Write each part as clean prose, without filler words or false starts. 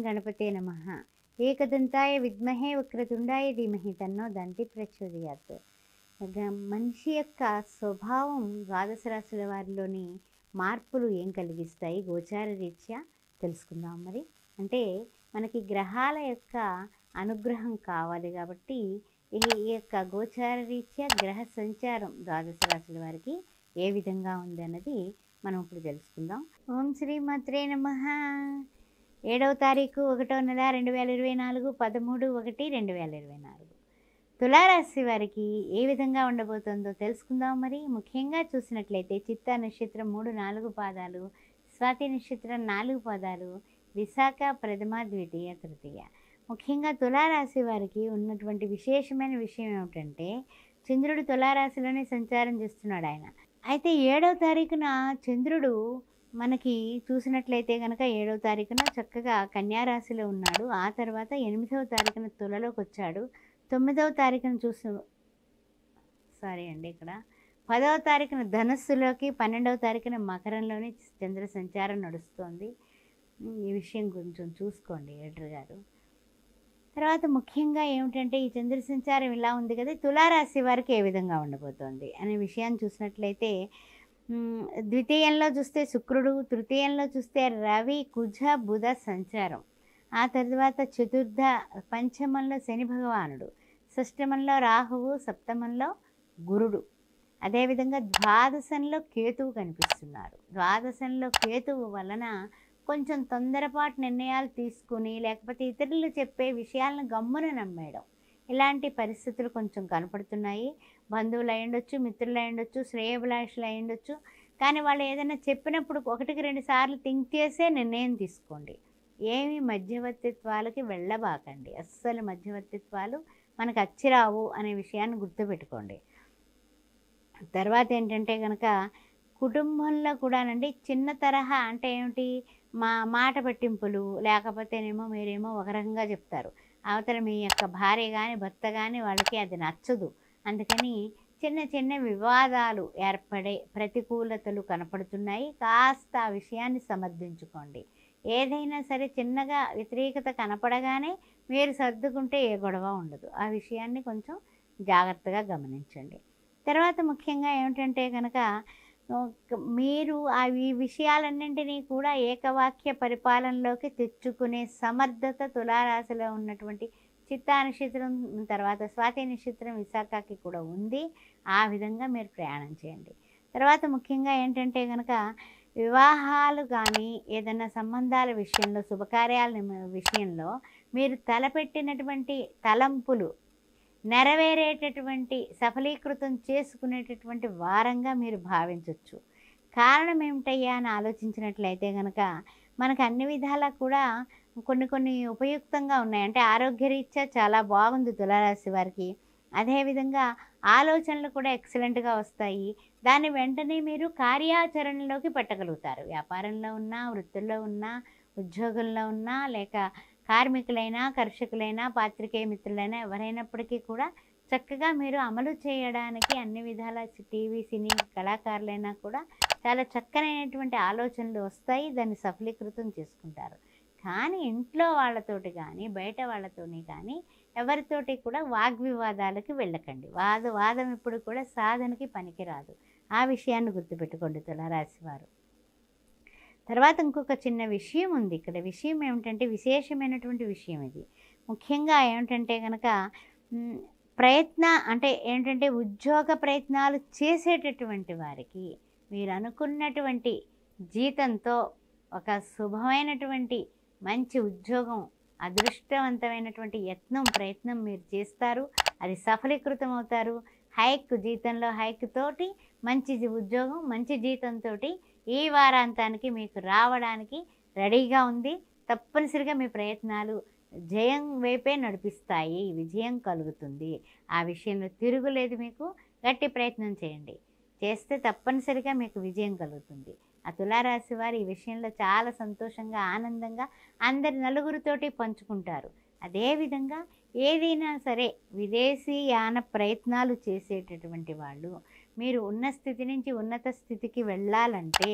గణపతే నమః. ఏకదంతాయ విద్మహే వక్రతుండాయ ధీమహి తన్నో దంతి ప్రచోదయాత్. మనిషి యొక్క స్వభావం ద్వాదశ రాశుల వారిలోని మార్పులు ఏం కలిగిస్తాయి గోచార రీత్యా తెలుసుకుందాం. మరి అంటే మనకి గ్రహాల యొక్క అనుగ్రహం కావాలి కాబట్టి ఈ యొక్క గోచార రీత్యా గ్రహ సంచారం ద్వాదశ రాశుల వారికి ఏ విధంగా ఉంది అన్నది మనం ఇప్పుడు తెలుసుకుందాం. ఓం శ్రీ మాత్రే నమః. 7వ తారీఖు 1వ నెల 2024 13/1/2024 తులారాశి వారికి ఏ విధంగా ఉండబోతుందో తెలుసుకుందాం. మరి ముఖ్యంగా చూసినట్లయితే చిత్తా నక్షత్రం 3, 4 పాదాలు, స్వాతి నక్షత్రం 4 పాదాలు, విశాఖ ప్రథమ, ద్వితీయ, తృతీయ. ముఖ్యంగా తులారాశి వారికి ఉన్నటువంటి విశేషమైన విషయం ఏమిటంటే చంద్రుడు తులారాశిలోనే సంచారం చేస్తున్నాడు. ఆయన అయితే 7వ తారీఖున చంద్రుడు మనకి చూసినట్లయితే కనుక 7వ తారీఖున చక్కగా కన్యారాశిలో ఉన్నాడు. ఆ తర్వాత 8వ తారీఖున తులలోకి వచ్చాడు. 9వ తారీఖున ఇక్కడ 10వ తారీఖున ధనస్సులోకి, 12వ తారీఖున మకరంలోని చంద్ర సంచారం నడుస్తోంది. ఈ విషయం కొంచెం చూసుకోండి ఎడిటర్ గారు. తర్వాత ముఖ్యంగా ఏమిటంటే ఈ చంద్ర సంచారం ఇలా ఉంది కదా, తులారాశి వారికి ఏ విధంగా ఉండబోతోంది అనే విషయాన్ని చూసినట్లయితే ద్వితీయంలో చూస్తే శుక్రుడు, తృతీయంలో చూస్తే రవి, కుజ, బుధ సంచారం. ఆ తర్వాత చతుర్థ పంచమంలో శని భగవానుడు, షష్టమంలో రాహువు, సప్తమంలో గురుడు. అదేవిధంగా ద్వాదశంలో కేతువు కనిపిస్తున్నారు. ద్వాదశంలో కేతువు వలన కొంచెం తొందరపాటు నిర్ణయాలు తీసుకుని లేకపోతే ఇతరులు చెప్పే విషయాలను గమ్మున నమ్మేయడం, ఇలాంటి పరిస్థితులు కొంచెం కనపడుతున్నాయి. బంధువులు అయి ఉండొచ్చు, మిత్రులు అయి ఉండొచ్చు, శ్రేయోభిలాషులు అయి ఉండొచ్చు. కానీ వాళ్ళు ఏదైనా చెప్పినప్పుడు 1-2 సార్లు థింక్ చేసే నిర్ణయం తీసుకోండి. ఏమి మధ్యవర్తిత్వాలకి వెళ్ళబాకండి. అస్సలు మధ్యవర్తిత్వాలు మనకు అచ్చిరావు అనే విషయాన్ని గుర్తుపెట్టుకోండి. తర్వాత ఏంటంటే కనుక కుటుంబంలో కూడానండి చిన్న తరహా అంటే ఏమిటి, మాట పట్టింపులు, లేకపోతేనేమో మీరేమో ఒక రకంగా చెప్తారు, అవతల మీ యొక్క భార్య కానీ భర్త కానీ వాళ్ళకి అది నచ్చదు. అందుకని చిన్న చిన్న వివాదాలు ఏర్పడే ప్రతికూలతలు కనపడుతున్నాయి. కాస్త ఆ విషయాన్ని సమర్థించుకోండి. ఏదైనా సరే చిన్నగా వ్యతిరేకత కనపడగానే మీరు సర్దుకుంటే ఏ గొడవ ఉండదు. ఆ విషయాన్ని కొంచెం జాగ్రత్తగా గమనించండి. తర్వాత ముఖ్యంగా ఏమిటంటే కనుక మీరు ఈ విషయాలన్నింటినీ కూడా ఏకవాక్య పరిపాలనలోకి తెచ్చుకునే సమర్థత తులారాశిలో ఉన్నటువంటి చిత్తా నక్షత్రం, తర్వాత స్వాతి నక్షత్రం, విశాఖకి కూడా ఉంది. ఆ విధంగా మీరు ప్రయాణం చేయండి. తర్వాత ముఖ్యంగా ఏంటంటే కనుక వివాహాలు కానీ ఏదైనా సంబంధాల విషయంలో, శుభకార్యాల విషయంలో మీరు తలపెట్టినటువంటి తలంపులు నెరవేరేటటువంటి, సఫలీకృతం చేసుకునేటటువంటి వారంగా మీరు భావించవచ్చు. కారణం ఏమిటయ్యా అని ఆలోచించినట్లయితే కనుక మనకు అన్ని విధాలా కూడా కొన్ని ఉపయుక్తంగా ఉన్నాయి. అంటే ఆరోగ్యరీత్యా చాలా బాగుంది తులారాశి వారికి. అదేవిధంగా ఆలోచనలు కూడా ఎక్సలెంట్గా వస్తాయి. దాన్ని వెంటనే మీరు కార్యాచరణలోకి పెట్టగలుగుతారు. వ్యాపారంలో ఉన్నా, వృత్తుల్లో ఉన్నా, ఉద్యోగంలో ఉన్నా, లేక కార్మికులైనా, కర్షకులైనా, పాత్రికేయ మిత్రులైనా ఎవరైనప్పటికీ కూడా చక్కగా మీరు అమలు చేయడానికి అన్ని విధాల టీవీ, సినీ కళాకారులైనా కూడా చాలా చక్కనైనటువంటి ఆలోచనలు వస్తాయి. దాన్ని సఫలీకృతం చేసుకుంటారు. కానీ ఇంట్లో వాళ్ళతోటి కానీ బయట వాళ్ళతోని కానీ ఎవరితోటి కూడా వాగ్వివాదాలకి వెళ్ళకండి. వాదం ఇప్పుడు కూడా సాధనకి పనికిరాదు. ఆ విషయాన్ని గుర్తుపెట్టుకోండి తులారాశి వారు. తర్వాత ఇంకొక చిన్న విషయం ఉంది ఇక్కడ. విషయం ఏమిటంటే విశేషమైనటువంటి విషయం ఇది. ముఖ్యంగా ఏమిటంటే కనుక ఉద్యోగ ప్రయత్నాలు చేసేటటువంటి వారికి మీరు అనుకున్నటువంటి జీతంతో ఒక శుభమైనటువంటి మంచి ఉద్యోగం, అదృష్టవంతమైనటువంటి ప్రయత్నం మీరు చేస్తారు. అది సఫలీకృతం అవుతారు. జీతంలో హైక్ తోటి మంచి ఉద్యోగం, మంచి జీతంతో ఈ వారాంతానికి మీకు రావడానికి రెడీగా ఉంది. తప్పనిసరిగా మీ ప్రయత్నాలు జయం వైపే నడిపిస్తాయి. విజయం కలుగుతుంది. ఆ విషయంలో తిరుగులేదు. మీకు గట్టి ప్రయత్నం చేయండి. చేస్తే తప్పనిసరిగా మీకు విజయం కలుగుతుంది. ఆ తులారాశి వారు ఈ విషయంలో చాలా సంతోషంగా, ఆనందంగా అందరి నలుగురితోటి పంచుకుంటారు. అదేవిధంగా ఏదైనా సరే విదేశీ యాన ప్రయత్నాలు చేసేటటువంటి వాళ్ళు మీరు ఉన్న స్థితి నుంచి ఉన్నత స్థితికి వెళ్ళాలంటే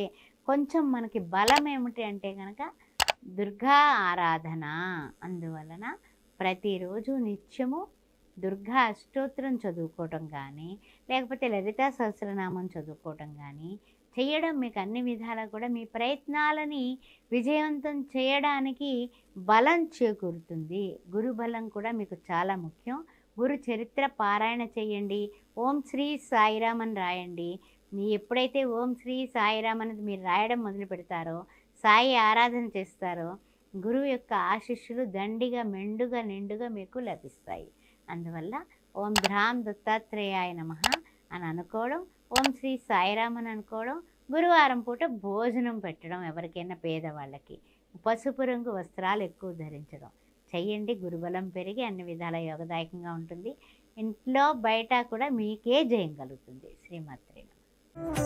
కొంచెం మనకి బలం ఏమిటి అంటే కనుక దుర్గా ఆరాధన. అందువలన ప్రతిరోజు నిత్యము దుర్గా అష్టోత్తరం చదువుకోవటం కానీ, లేకపోతే లలితా సహస్రనామం చదువుకోవటం కానీ చేయడం మీకు అన్ని విధాలా కూడా మీ ప్రయత్నాలని విజయవంతం చేయడానికి బలం చేకూరుతుంది. గురు బలం కూడా మీకు చాలా ముఖ్యం. గురు చరిత్ర పారాయణ చేయండి. ఓం శ్రీ సాయిరామ్ అని రాయండి. మీ ఎప్పుడైతే ఓం శ్రీ సాయిరామ్ అనేది మీరు రాయడం మొదలు పెడతారో, సాయి ఆరాధన చేస్తారో, గురువు యొక్క ఆశీస్సులు దండిగా మెండుగా నిండుగా మీకు లభిస్తాయి. అందువల్ల ఓం ధ్రాం దత్తాత్రేయాయ నమః అని అనుకోవడం, ఓం శ్రీ సాయిరామ్ అని అనుకోవడం, గురువారం పూట భోజనం పెట్టడం ఎవరికైనా పేదవాళ్ళకి, పసుపు రంగు వస్త్రాలు ఎక్కువ ధరించడం చెయ్యండి. గురుబలం పెరిగి అన్ని విధాల యోగదాయకంగా ఉంటుంది. ఇంట్లో బయట కూడా మీకే జయం కలుగుతుంది. శ్రీమాత్రే నమః.